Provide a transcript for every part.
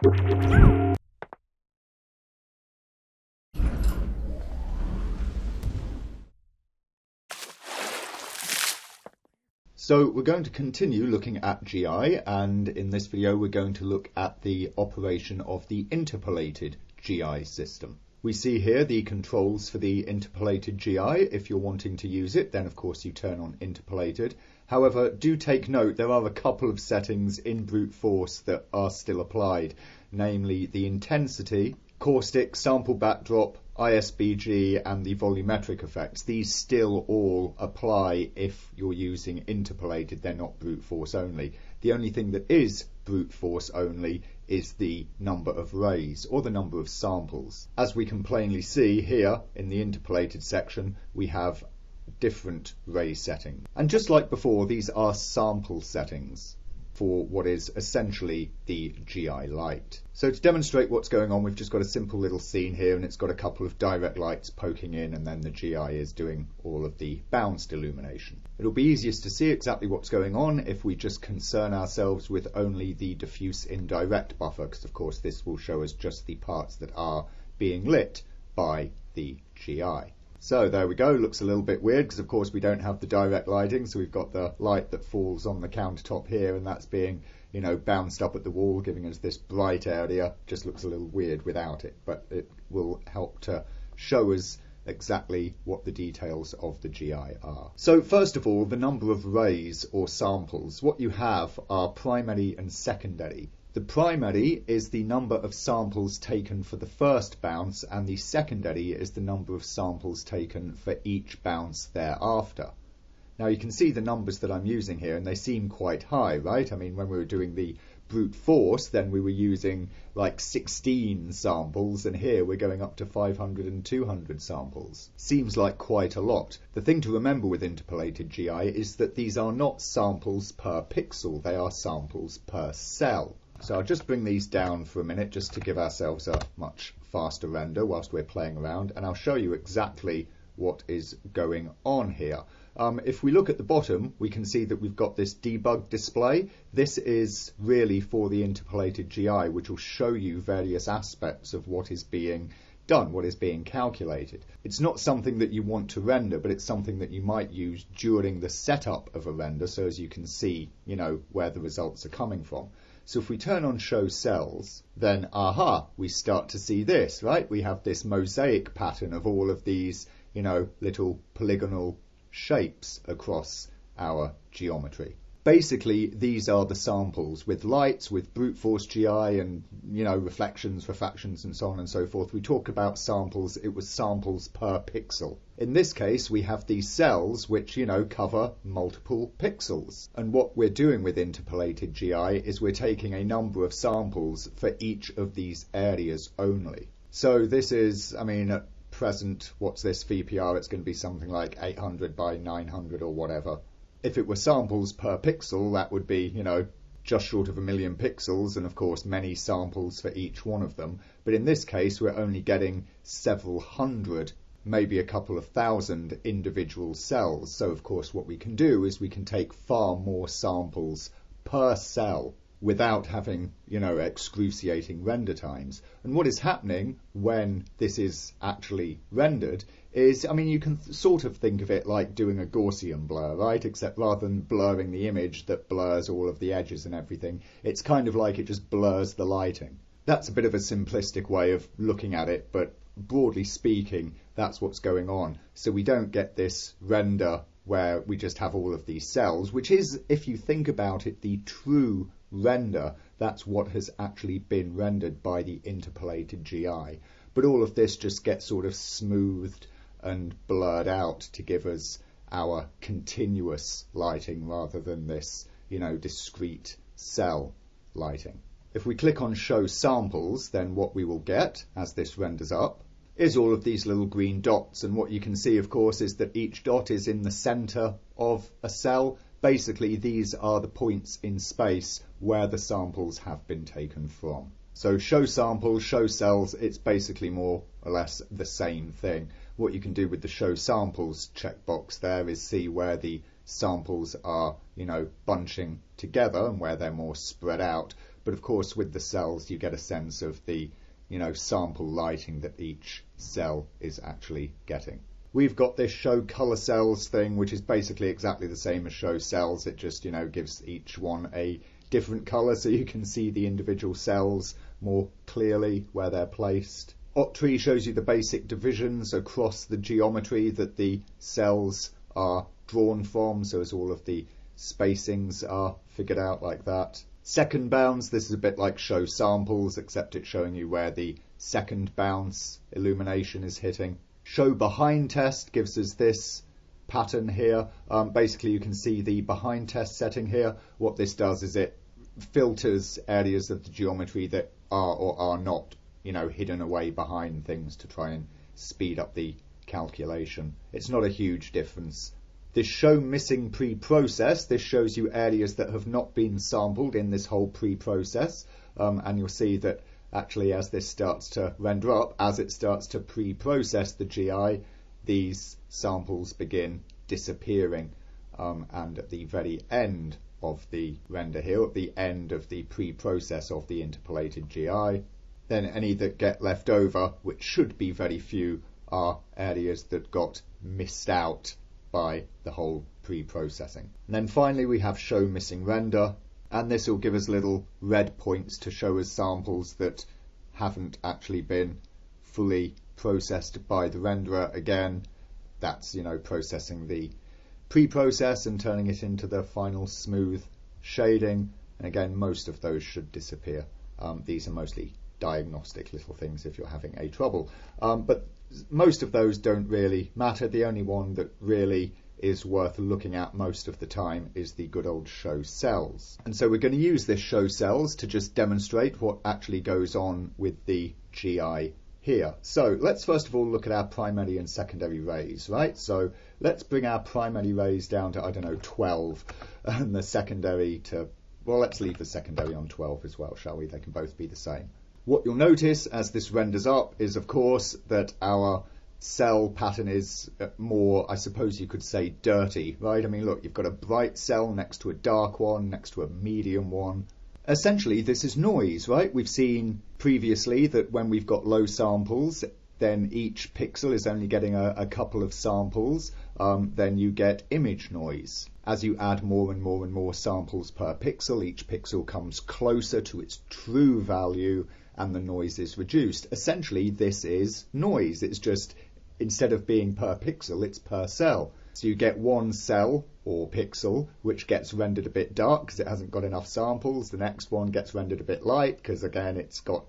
So we're going to continue looking at GI, and in this video we're going to look at the operation of the interpolated GI system. We see here the controls for the interpolated GI. If you're wanting to use it, then of course you turn on interpolated. However, do take note there are a couple of settings in brute force that are still applied, namely the intensity, caustic, sample backdrop, ISBG and the volumetric effects. These still all apply if you're using interpolated. They're not brute force only. The only thing that is brute force only is the number of rays or the number of samples. As we can plainly see here in the interpolated section, we have different ray settings. And just like before, these are sample settings for what is essentially the GI light. So to demonstrate what's going on, we've just got a simple little scene here, and it's got a couple of direct lights poking in, and then the GI is doing all of the bounced illumination. It'll be easiest to see exactly what's going on if we just concern ourselves with only the diffuse indirect buffer, because of course this will show us just the parts that are being lit by the GI. So there we go, looks a little bit weird because of course we don't have the direct lighting, so we've got the light that falls on the countertop here, and that's being, bounced up at the wall, giving us this bright area. Just looks a little weird without it, but it will help to show us exactly what the details of the GI are. So first of all, the number of rays or samples. What you have are primary and secondary. The primary is the number of samples taken for the first bounce, and the secondary is the number of samples taken for each bounce thereafter. Now you can see the numbers that I'm using here, and they seem quite high, right? I mean, when we were doing the brute force, then we were using like 16 samples, and here we're going up to 500 and 200 samples. Seems like quite a lot. The thing to remember with interpolated GI is that these are not samples per pixel, they are samples per cell. So I'll just bring these down for a minute just to give ourselves a much faster render whilst we're playing around, and I'll show you exactly what is going on here. If we look at the bottom, we can see that we've got this debug display. This is really for the interpolated GI, which will show you various aspects of what is being done, what is being calculated. It's not something that you want to render, but it's something that you might use during the setup of a render, so as you can see, where the results are coming from. So if we turn on show cells, then we start to see this, right? We have this mosaic pattern of all of these, little polygonal shapes across our geometry. Basically, these are the samples with lights, with brute force GI and, reflections, refractions and so on and so forth. We talk about samples, it was samples per pixel. In this case, we have these cells which, cover multiple pixels. And what we're doing with interpolated GI is we're taking a number of samples for each of these areas only. So this is, at present, what's this VPR? It's going to be something like 800 by 900 or whatever. If it were samples per pixel, that would be, just short of 1 million pixels, and of course many samples for each one of them. But in this case, we're only getting several hundred, maybe a couple of thousand individual cells. So of course what we can do is we can take far more samples per cell without having, excruciating render times. And what is happening when this is actually rendered is, you can sort of think of it like doing a Gaussian blur, right? Except rather than blurring the image that blurs all of the edges and everything, it's kind of like it just blurs the lighting. That's a bit of a simplistic way of looking at it, but broadly speaking, that's what's going on. So we don't get this render where we just have all of these cells, which is, if you think about it, the true render. That's what has actually been rendered by the interpolated GI. But all of this just gets sort of smoothed and blurred out to give us our continuous lighting rather than this, discrete cell lighting. If we click on show samples, then what we will get as this renders up is all of these little green dots, and what you can see of course is that each dot is in the center of a cell. Basically these are the points in space where the samples have been taken from. So show samples, show cells, it's basically more or less the same thing. What you can do with the show samples checkbox there is see where the samples are, bunching together and where they're more spread out. but of course with the cells you get a sense of the, sample lighting that each cell is actually getting. We've got this show color cells thing, which is basically exactly the same as show cells. It just, gives each one a different color so you can see the individual cells more clearly where they're placed. Octree shows you the basic divisions across the geometry that the cells are drawn from, so as all of the spacings are figured out like that. Second bounds, this is a bit like show samples, except it's showing you where the second bounce illumination is hitting. Show behind test gives us this pattern here. Basically you can see the behind test setting here. What this does is it filters areas of the geometry that are or are not, hidden away behind things to try and speed up the calculation. It's not a huge difference. This show missing pre-process, this shows you areas that have not been sampled in this whole pre-process, and you'll see that actually as this starts to render up, as it starts to pre-process the GI, these samples begin disappearing, and at the very end of the render here, at the end of the pre-process of the interpolated GI, then any that get left over, which should be very few, are areas that got missed out by the whole pre-processing. And then finally we have show missing render, and this will give us little red points to show us samples that haven't actually been fully processed by the renderer. Again, that's processing the pre-process and turning it into the final smooth shading, and again most of those should disappear. These are mostly diagnostic little things if you're having a trouble, but most of those don't really matter. The only one that really is worth looking at most of the time is the good old show cells. And so we're going to use this show cells to just demonstrate what actually goes on with the GI here. So let's first of all look at our primary and secondary rays, right? So let's bring our primary rays down to, 12, and the secondary to, well, let's leave the secondary on 12 as well, shall we? They can both be the same. What you'll notice as this renders up is, of course, that our cell pattern is more, I suppose you could say, dirty, right? I mean, look, you've got a bright cell next to a dark one, next to a medium one. Essentially, this is noise, right? We've seen previously that when we've got low samples, then each pixel is only getting a couple of samples, then you get image noise. As you add more and more and more samples per pixel, each pixel comes closer to its true value, and the noise is reduced. Essentially, this is noise. It's just, instead of being per pixel, it's per cell. So you get one cell or pixel which gets rendered a bit dark because it hasn't got enough samples. The next one gets rendered a bit light because, again, it's got,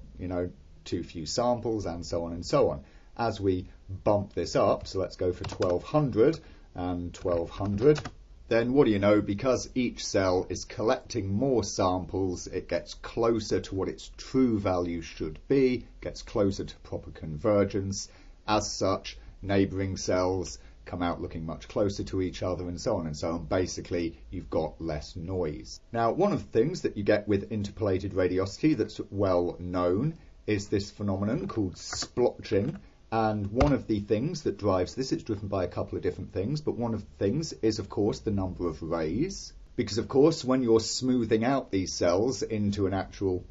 too few samples, and so on and so on. As we bump this up, so let's go for 1200 and 1200, then what do you know, because each cell is collecting more samples, it gets closer to what its true value should be, gets closer to proper convergence. As such, neighbouring cells come out looking much closer to each other, and so on and so on. Basically, you've got less noise. Now, one of the things that you get with interpolated radiosity that's well known is this phenomenon called splotching. And one of the things that drives this, it's driven by a couple of different things, but one of the things is, of course, the number of rays. Because, of course, when you're smoothing out these cells into an actual,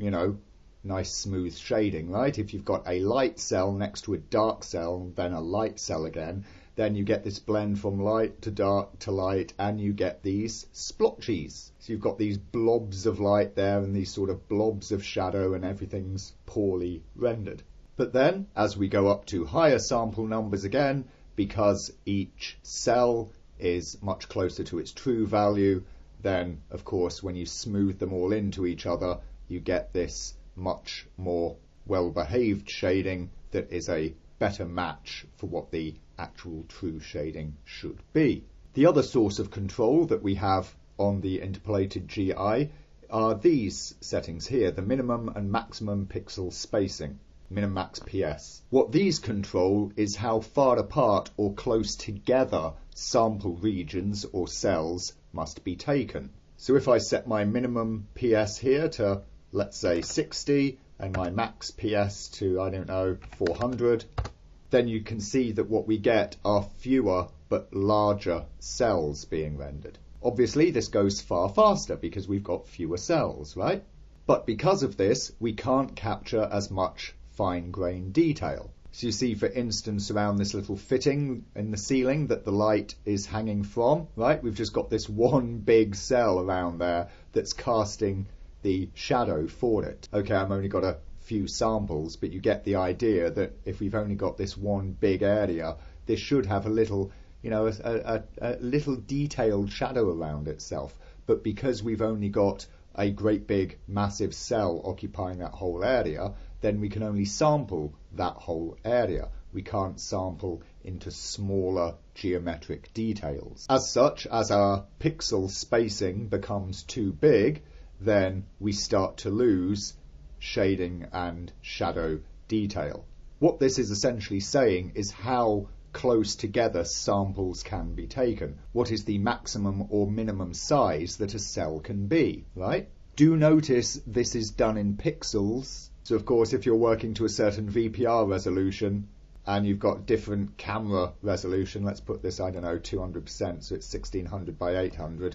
nice smooth shading, right? If you've got a light cell next to a dark cell, then a light cell again, then you get this blend from light to dark to light, and you get these splotches. So you've got these blobs of light there and these sort of blobs of shadow, and everything's poorly rendered. But then, as we go up to higher sample numbers again, because each cell is much closer to its true value, then, of course, when you smooth them all into each other, you get this much more well-behaved shading that is a better match for what the actual true shading should be. The other source of control that we have on the interpolated GI are these settings here, the minimum and maximum pixel spacing. Min-max PS. What these control is how far apart or close together sample regions or cells must be taken. So if I set my minimum PS here to, let's say, 60 and my max PS to, 400, then you can see that what we get are fewer but larger cells being rendered. Obviously, this goes far faster because we've got fewer cells, right? But because of this, we can't capture as much fine-grained detail. So you see, for instance, around this little fitting in the ceiling that the light is hanging from, right? We've just got this one big cell around there that's casting the shadow for it. Okay, I've only got a few samples, but you get the idea that if we've only got this one big area, this should have a little, a little detailed shadow around itself. But because we've only got a great big massive cell occupying that whole area, then we can only sample that whole area. We can't sample into smaller geometric details. As such, as our pixel spacing becomes too big, then we start to lose shading and shadow detail. What this is essentially saying is how close together samples can be taken. What is the maximum or minimum size that a cell can be, right? Do notice this is done in pixels. So of course, if you're working to a certain VPR resolution and you've got different camera resolution, let's put this, 200%, so it's 1600 by 800,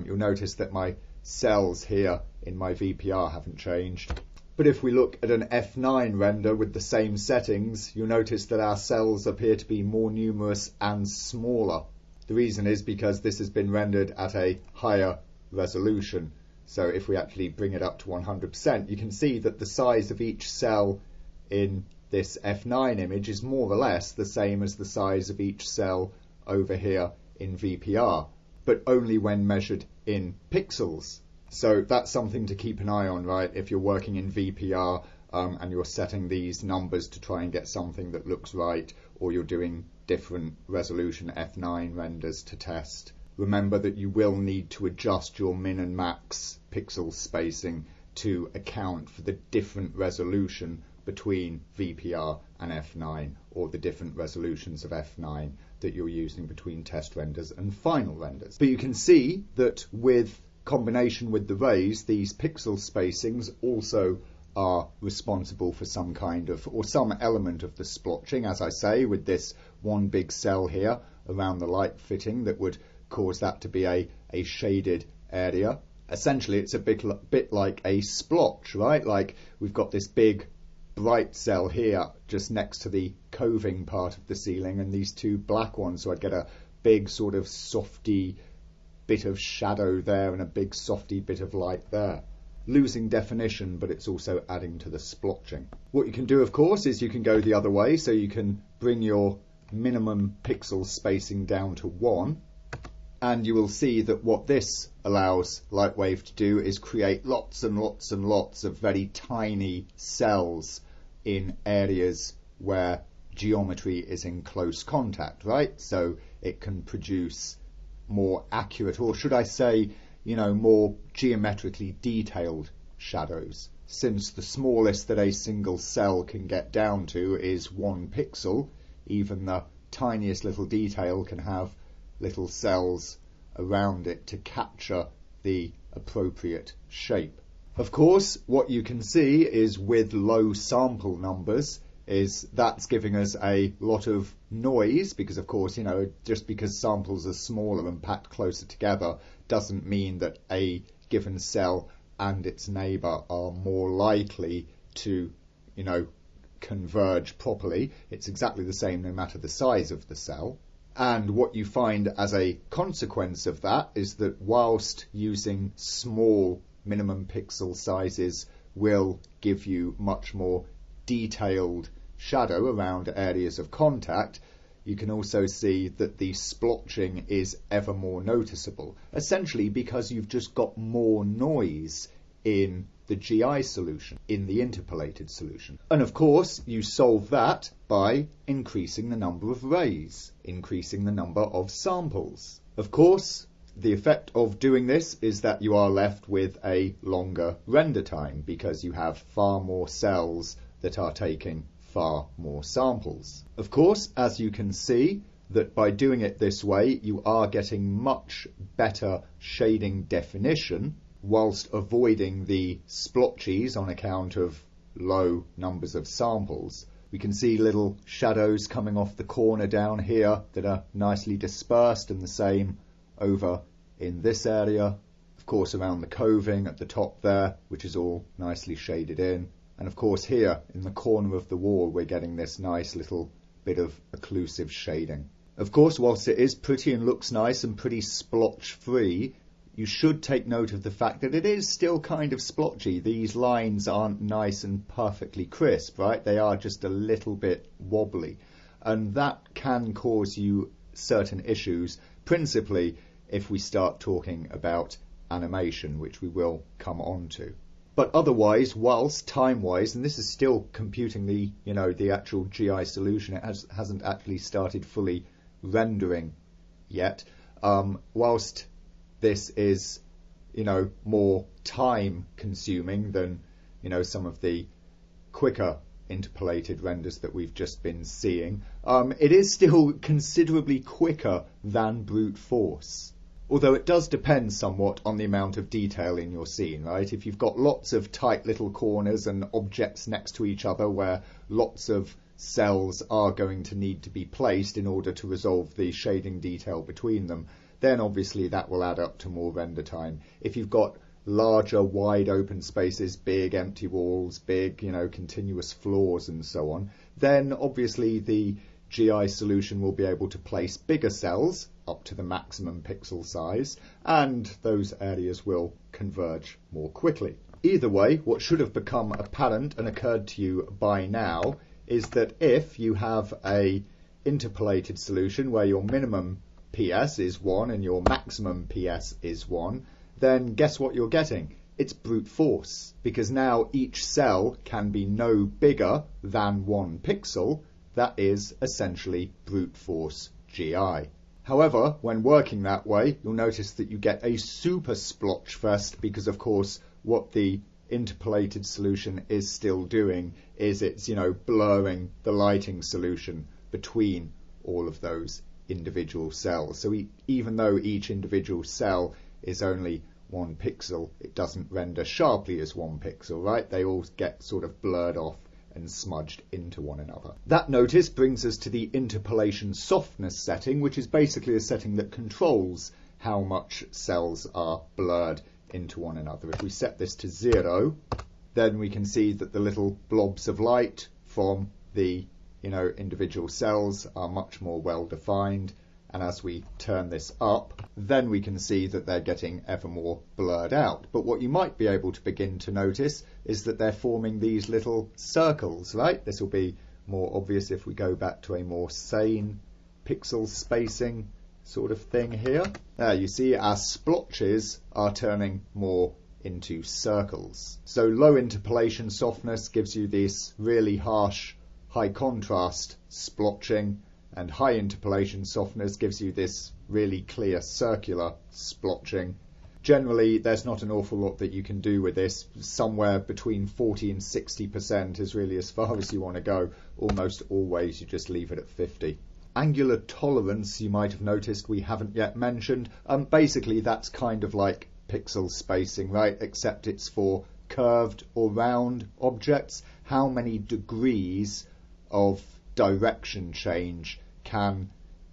you'll notice that my cells here in my VPR haven't changed. But if we look at an F9 render with the same settings, you'll notice that our cells appear to be more numerous and smaller. The reason is because this has been rendered at a higher resolution. So if we actually bring it up to 100%, you can see that the size of each cell in this F9 image is more or less the same as the size of each cell over here in VPR, but only when measured in pixels. So that's something to keep an eye on, right? If you're working in VPR and you're setting these numbers to try and get something that looks right, or you're doing different resolution F9 renders to test. Remember that you will need to adjust your min and max pixel spacing to account for the different resolution between VPR and F9, or the different resolutions of F9 that you're using between test renders and final renders. But you can see that with combination with the rays, these pixel spacings also are responsible for some kind of, or some element of the splotching, as I say, with this one big cell here around the light fitting that would cause that to be a shaded area. Essentially, it's a bit like a splotch, right? Like we've got this big bright cell here just next to the coving part of the ceiling, and these two black ones, so I'd get a big sort of softy bit of shadow there and a big softy bit of light there. Losing definition, but it's also adding to the splotching. What you can do, of course, is you can go the other way, so you can bring your minimum pixel spacing down to 1, and you will see that what this allows Lightwave to do is create lots and lots and lots of very tiny cells in areas where geometry is in close contact, right? So it can produce more accurate, or should I say, more geometrically detailed shadows. Since the smallest that a single cell can get down to is 1 pixel, even the tiniest little detail can have little cells around it to capture the appropriate shape. Of course, what you can see is with low sample numbers is that's giving us a lot of noise, because of course, just because samples are smaller and packed closer together doesn't mean that a given cell and its neighbour are more likely to, converge properly. It's exactly the same no matter the size of the cell. And what you find as a consequence of that is that whilst using small minimum pixel sizes will give you much more detailed shadow around areas of contact, you can also see that the splotching is ever more noticeable, essentially because you've just got more noise in the GI solution, in the interpolated solution. And of course, you solve that by increasing the number of rays, increasing the number of samples. Of course, the effect of doing this is that you are left with a longer render time, because you have far more cells that are taking far more samples. Of course, as you can see, that by doing it this way, you are getting much better shading definition, whilst avoiding the splotches on account of low numbers of samples. We can see little shadows coming off the corner down here that are nicely dispersed, and the same over in this area. Of course around the coving at the top there, which is all nicely shaded in. And of course here in the corner of the wall we're getting this nice little bit of occlusive shading. Of course, whilst it is pretty and looks nice and pretty splotch free, you should take note of the fact that it is still kind of splotchy. These lines aren't nice and perfectly crisp, right? They are just a little bit wobbly. And that can cause you certain issues, principally if we start talking about animation, which we will come on to. But otherwise, whilst time-wise, and this is still computing the, the actual GI solution, it hasn't actually started fully rendering yet, whilst this is, more time-consuming than, some of the quicker interpolated renders that we've just been seeing, it is still considerably quicker than brute force. Although it does depend somewhat on the amount of detail in your scene, right? If you've got lots of tight little corners and objects next to each other where lots of cells are going to need to be placed in order to resolve the shading detail between them, then obviously that will add up to more render time. If you've got larger, wide open spaces, big empty walls, big, continuous floors and so on, then obviously the GI solution will be able to place bigger cells up to the maximum pixel size, and those areas will converge more quickly. Either way, what should have become apparent and occurred to you by now is that if you have a interpolated solution where your minimum PS is 1 and your maximum PS is 1, then guess what you're getting? It's brute force, because now each cell can be no bigger than 1 pixel. That is essentially brute force GI. However, when working that way, you'll notice that you get a super splotch fest, because of course what the interpolated solution is still doing is it's, blurring the lighting solution between all of those individual cells. So even though each individual cell is only 1 pixel, it doesn't render sharply as 1 pixel, right? They all get sort of blurred off and smudged into one another. That notice brings us to the interpolation softness setting, which is basically a setting that controls how much cells are blurred into one another. If we set this to 0, then we can see that the little blobs of light from the individual cells are much more well defined, and as we turn this up, then we can see that they're getting ever more blurred out. But what you might be able to begin to notice is that they're forming these little circles, right? This will be more obvious if we go back to a more sane pixel spacing sort of thing here. There you see our splotches are turning more into circles. So low interpolation softness gives you this really harsh high contrast splotching, and high interpolation softness gives you this really clear circular splotching. Generally, there's not an awful lot that you can do with this. Somewhere between 40 and 60% is really as far as you want to go. Almost always you just leave it at 50. Angular tolerance, you might have noticed we haven't yet mentioned. Basically, that's kind of like pixel spacing, right? Except it's for curved or round objects. How many degrees of direction change can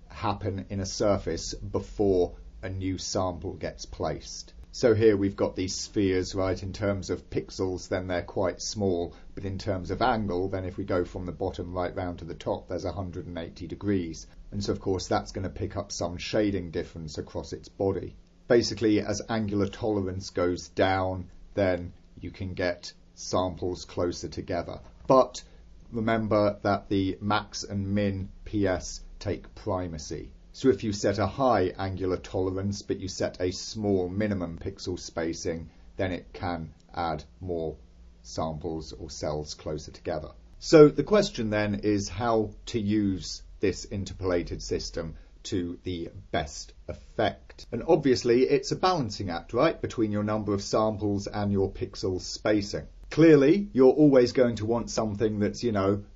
happen in a surface before a new sample gets placed. So here we've got these spheres, right? In terms of pixels, then they're quite small, but in terms of angle, then if we go from the bottom right round to the top, there's 180 degrees. And so of course that's going to pick up some shading difference across its body. Basically, as angular tolerance goes down, then you can get samples closer together. But remember that the max and min PS take primacy. So if you set a high angular tolerance but you set a small minimum pixel spacing, then it can add more samples or cells closer together. So the question then is how to use this interpolated system to the best effect. And obviously it's a balancing act, right, between your number of samples and your pixel spacing. Clearly, you're always going to want something that's,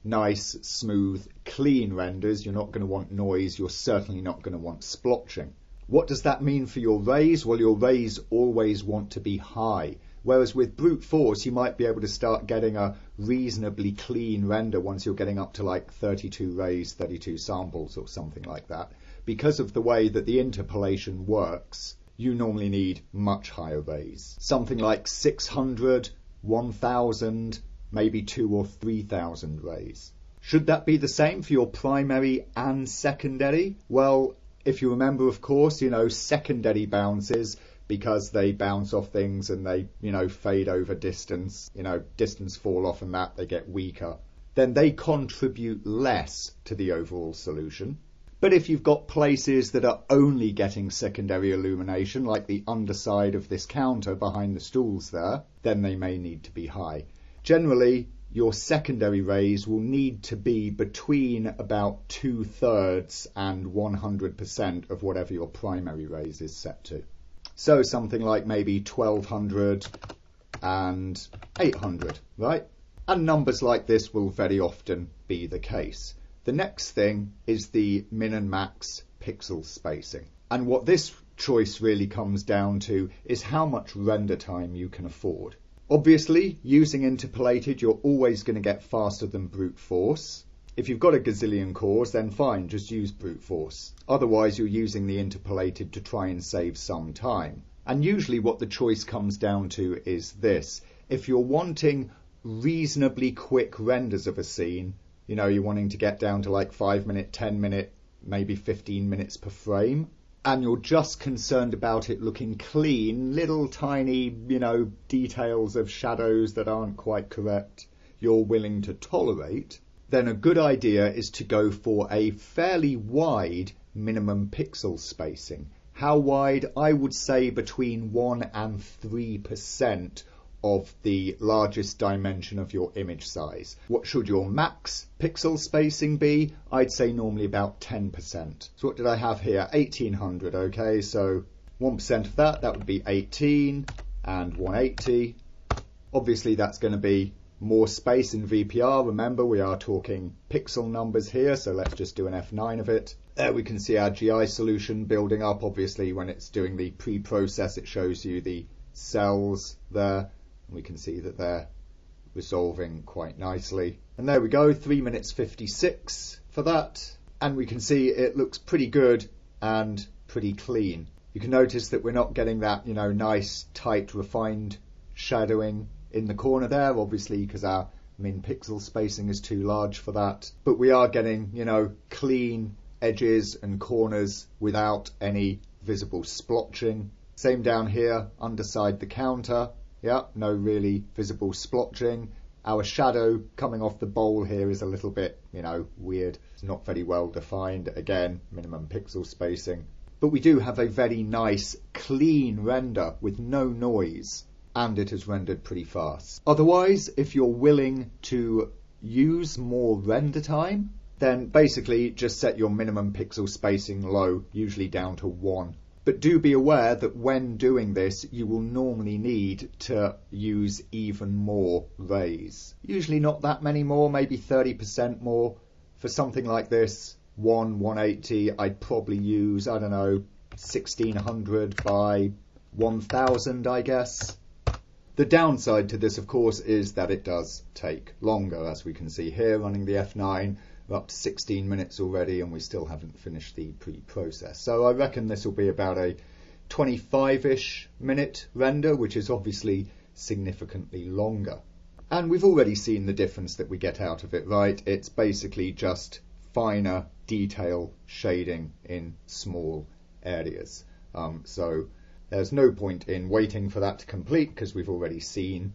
nice, smooth, clean renders. You're not going to want noise. You're certainly not going to want splotching. What does that mean for your rays? Well, your rays always want to be high. Whereas with brute force, you might be able to start getting a reasonably clean render once you're getting up to like 32 rays, 32 samples or something like that. Because of the way that the interpolation works, you normally need much higher rays. Something like 600, 1000, maybe 2,000 or 3,000 rays. Should that be the same for your primary and secondary? Well, if you remember, of course, secondary bounces, because they bounce off things and they, fade over distance, distance fall off and that, they get weaker, then they contribute less to the overall solution. But if you've got places that are only getting secondary illumination, like the underside of this counter behind the stools there, then they may need to be high. Generally, your secondary rays will need to be between about 2/3 and 100% of whatever your primary rays is set to. So something like maybe 1200 and 800, right? And numbers like this will very often be the case. The next thing is the min and max pixel spacing. And what this choice really comes down to is how much render time you can afford. Obviously, using interpolated, you're always going to get faster than brute force. If you've got a gazillion cores, then fine, just use brute force. Otherwise, you're using the interpolated to try and save some time. And usually what the choice comes down to is this. If you're wanting reasonably quick renders of a scene, you're wanting to get down to like 5 minute, 10 minute, maybe 15 minutes per frame, and you're just concerned about it looking clean, little tiny, details of shadows that aren't quite correct, you're willing to tolerate, then a good idea is to go for a fairly wide minimum pixel spacing. How wide? I would say between 1 and 3% of the largest dimension of your image size. What should your max pixel spacing be? I'd say normally about 10%. So what did I have here? 1800, okay, so 1% of that would be 18 and 180. Obviously that's going to be more space in VPR. Remember, we are talking pixel numbers here, so let's just do an F9 of it. There we can see our GI solution building up. Obviously when it's doing the pre-process, it shows you the cells there. We can see that they're resolving quite nicely. And there we go, 3 minutes 56 for that. And we can see it looks pretty good and pretty clean. You can notice that we're not getting that, nice, tight, refined shadowing in the corner there, obviously because our min pixel spacing is too large for that. But we are getting, clean edges and corners without any visible splotching. Same down here, underside the counter. Yeah, no really visible splotching. Our shadow coming off the bowl here is a little bit, weird. It's not very well defined. Again, minimum pixel spacing. But we do have a very nice, clean render with no noise. And it is rendered pretty fast. Otherwise, if you're willing to use more render time, then basically just set your minimum pixel spacing low, usually down to 1. But do be aware that when doing this, you will normally need to use even more rays. Usually not that many more, maybe 30% more. For something like this, 180, I'd probably use, 1600 by 1000, I guess. The downside to this, of course, is that it does take longer. As we can see here, running the F9, we're up to 16 minutes already, and we still haven't finished the pre-process. So I reckon this will be about a 25-ish minute render, which is obviously significantly longer. And we've already seen the difference that we get out of it, right? It's basically just finer detail shading in small areas. So there's no point in waiting for that to complete because we've already seen,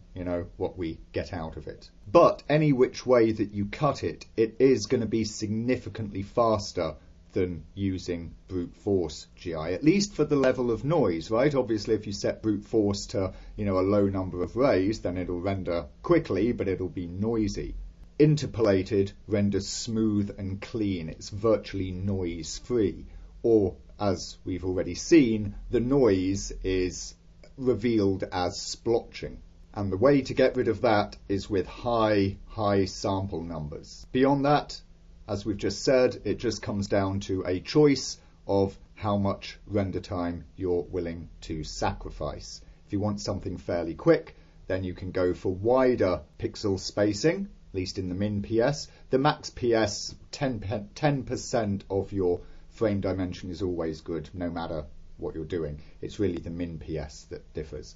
what we get out of it. But any which way that you cut it, it is going to be significantly faster than using brute force GI, at least for the level of noise, right? Obviously, if you set brute force to, a low number of rays, then it'll render quickly, but it'll be noisy. Interpolated renders smooth and clean. It's virtually noise-free. Or, as we've already seen, the noise is revealed as splotching. And the way to get rid of that is with high sample numbers. Beyond that, as we've just said, it just comes down to a choice of how much render time you're willing to sacrifice. If you want something fairly quick, then you can go for wider pixel spacing, at least in the min PS. The max PS, 10% of your frame dimension is always good, no matter what you're doing. It's really the min PS that differs.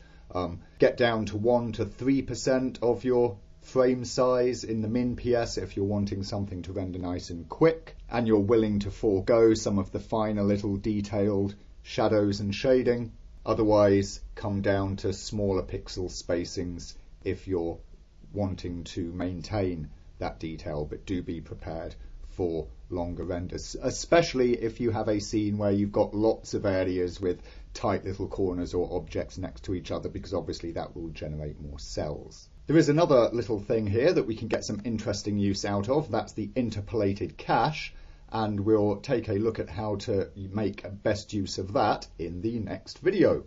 Get down to 1 to 3% of your frame size in the min PS if you're wanting something to render nice and quick, and you're willing to forego some of the finer little detailed shadows and shading. Otherwise, come down to smaller pixel spacings if you're wanting to maintain that detail, but do be prepared for longer renders, especially if you have a scene where you've got lots of areas with tight little corners or objects next to each other, because obviously that will generate more cells. There is another little thing here that we can get some interesting use out of. That's the interpolated cache, and we'll take a look at how to make best use of that in the next video.